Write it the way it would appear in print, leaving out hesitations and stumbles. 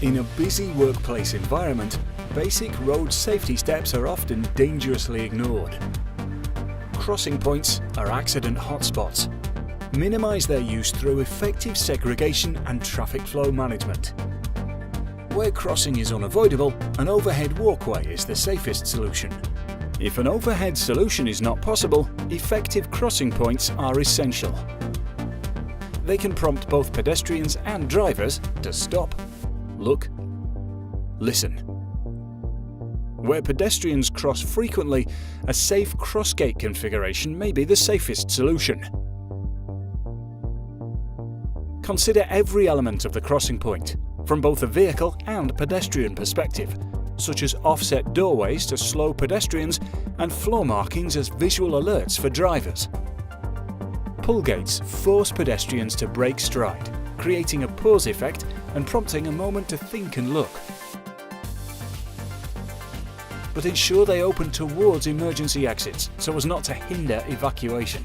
In a busy workplace environment, basic road safety steps are often dangerously ignored. Crossing points are accident hotspots. Minimise their use through effective segregation and traffic flow management. Where crossing is unavoidable, an overhead walkway is the safest solution. If an overhead solution is not possible, effective crossing points are essential. They can prompt both pedestrians and drivers to stop, look, listen. Where pedestrians cross frequently, a safe crossgate configuration may be the safest solution. Consider every element of the crossing point, from both a vehicle and pedestrian perspective, such as offset doorways to slow pedestrians and floor markings as visual alerts for drivers. Pull gates force pedestrians to break stride, creating a pause effect and prompting a moment to think and look. But ensure they open towards emergency exits so as not to hinder evacuation.